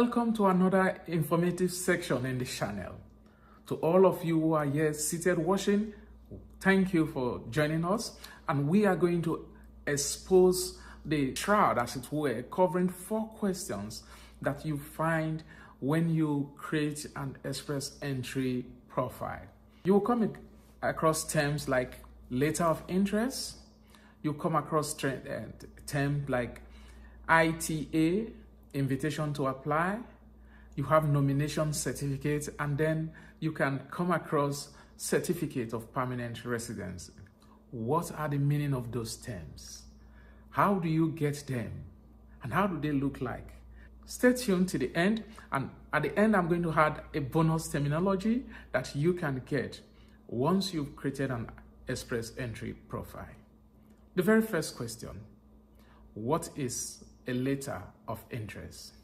Welcome to another informative section in the channel. To all of you who are here seated watching, thank you for joining us. And we are going to expose the shroud, as it were, covering 4 questions that you find when you create an Express Entry profile. You will come across terms like letter of interest. You come across terms like ITA, invitation to apply. You have nomination certificate, and then you can come across certificate of permanent residence. What are the meaning of those terms? How do you get them? And how do they look like? Stay tuned to the end, and at the end I'm going to add a bonus terminology that you can get once you've created an Express Entry profile. The very first question: what is a letter of interest?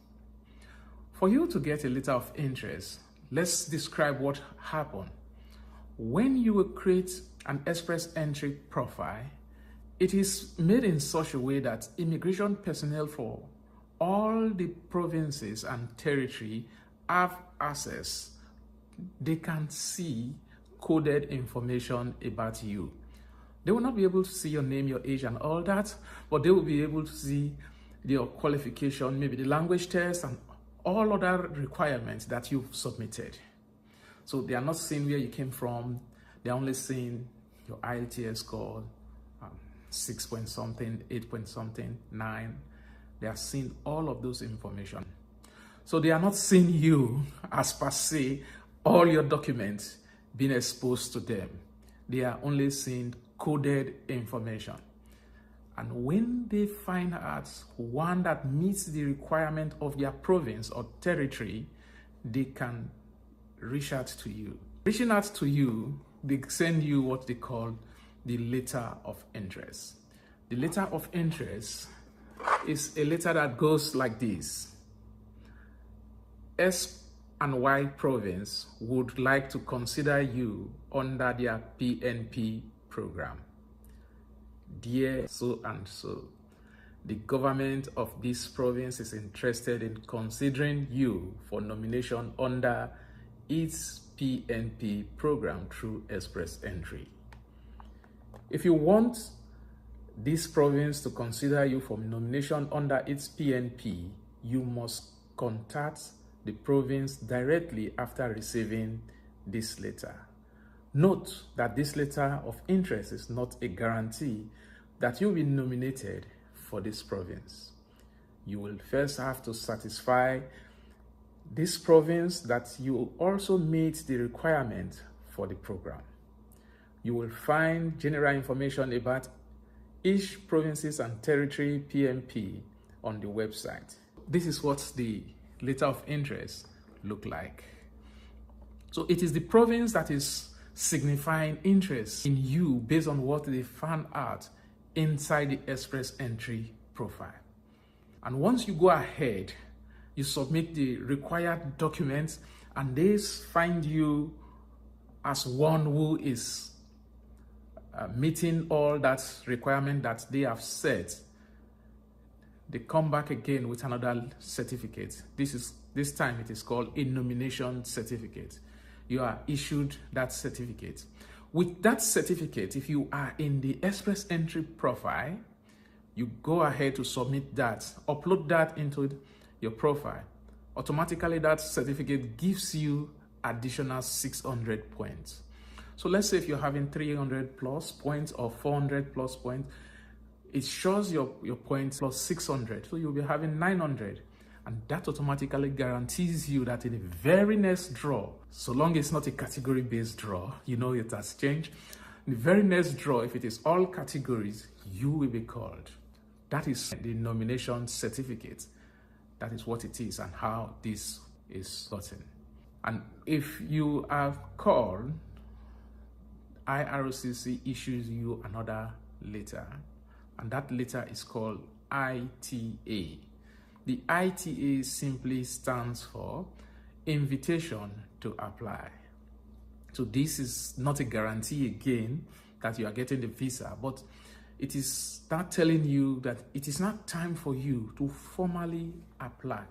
For you to get a letter of interest, let's describe what happened. When you will create an Express Entry profile, it is made in such a way that immigration personnel for all the provinces and territory have access. They can see coded information about you. They will not be able to see your name, your age, and all that, but they will be able to see your qualification, maybe the language test, and all other requirements that you've submitted. So they are not seeing where you came from. They're only seeing your IELTS score, 6 point something, 8 point something, 9. They are seeing all of those information. So they are not seeing you as per se, all your documents being exposed to them. They are only seeing coded information. And when they find out one that meets the requirement of their province or territory, they can reach out to you. Reaching out to you, they send you what they call the letter of interest. The letter of interest is a letter that goes like this: S and Y province would like to consider you under their PNP program. Dear so and so, the government of this province is interested in considering you for nomination under its PNP program through Express Entry. If you want this province to consider you for nomination under its PNP, you must contact the province directly after receiving this letter. Note that this letter of interest is not a guarantee that you'll be nominated for this province. You will first have to satisfy this province that you also meet the requirement for the program. You will find general information about each provinces and territory PNP on the website. This is what the letter of interest look like. So it is the province that is signifying interest in you based on what they found out inside the Express Entry profile. And once you go ahead, you submit the required documents, and they find you as one who is meeting all that requirement that they have set. They come back again with another certificate. This time it is called a nomination certificate. You are issued that certificate. With that certificate, if you are in the Express Entry profile, you go ahead to submit that, upload that into your profile. Automatically, that certificate gives you additional 600 points. So let's say if you're having 300 plus points or 400 plus points, it shows your points plus 600. So you'll be having 900. And that automatically guarantees you that in the very next draw, so long it's not a category-based draw, you know it has changed. In the very next draw, if it is all categories, you will be called. That is the nomination certificate. That is what it is and how this is gotten. And if you are called, IRCC issues you another letter, and that letter is called ITA. The ITA simply stands for invitation to apply. So this is not a guarantee again that you are getting the visa, but it is not telling you that it is not time for you to formally apply.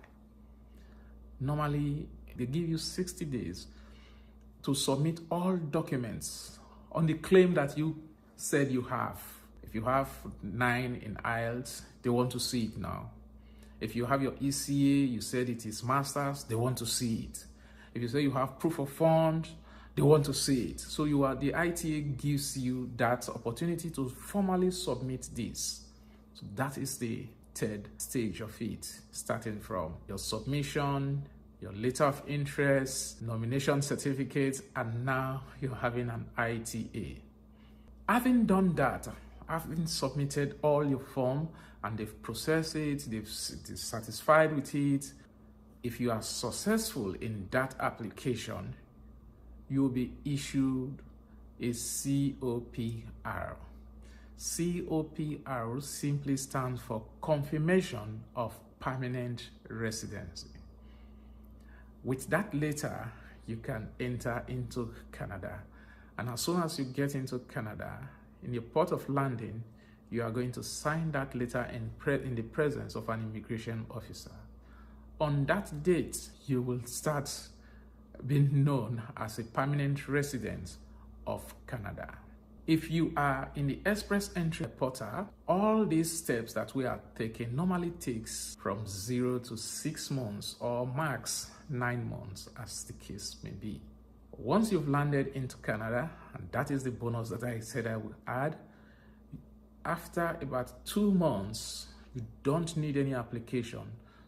Normally, they give you 60 days to submit all documents on the claim that you said you have. If you have 9 in IELTS, they want to see it now. If you have your ECA, you said it is master's, they want to see it. If you say you have proof of fund, they want to see it. So the ITA gives you that opportunity to formally submit this. So that is the third stage of it, starting from your submission, your letter of interest, nomination certificate, and now you're having an ITA. Having done that, having submitted all your form and they've processed it, they're satisfied with it, if you are successful in that application, you will be issued a COPR. COPR simply stands for Confirmation of Permanent Residency. With that letter, you can enter into Canada. And as soon as you get into Canada, in your port of landing, you are going to sign that letter in the presence of an immigration officer. On that date, you will start being known as a permanent resident of Canada. If you are in the express entry portal, all these steps that we are taking normally takes from 0 to 6 months or max 9 months, as the case may be. Once you've landed into Canada, and that is the bonus that I said I would add, after about 2 months, you don't need any application.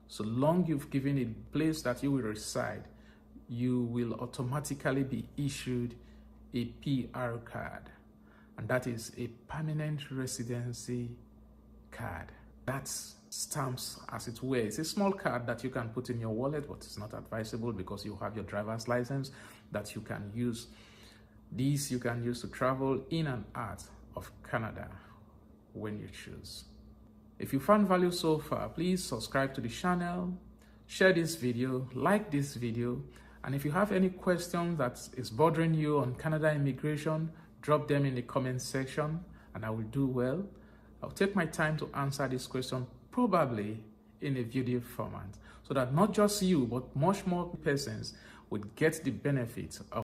So long you've given a place that you will reside, you will automatically be issued a PR card. And that is a permanent residency card. That stamps, as it were. It's a small card that you can put in your wallet, but it's not advisable because you have your driver's license that you can use. These you can use to travel in and out of Canada when you choose. If you found value so far, please subscribe to the channel, share this video, like this video, and if you have any questions that is bothering you on Canada immigration, drop them in the comment section and I will do well. I'll take my time to answer this question, probably in a video format, so that not just you, but much more persons would get the benefit of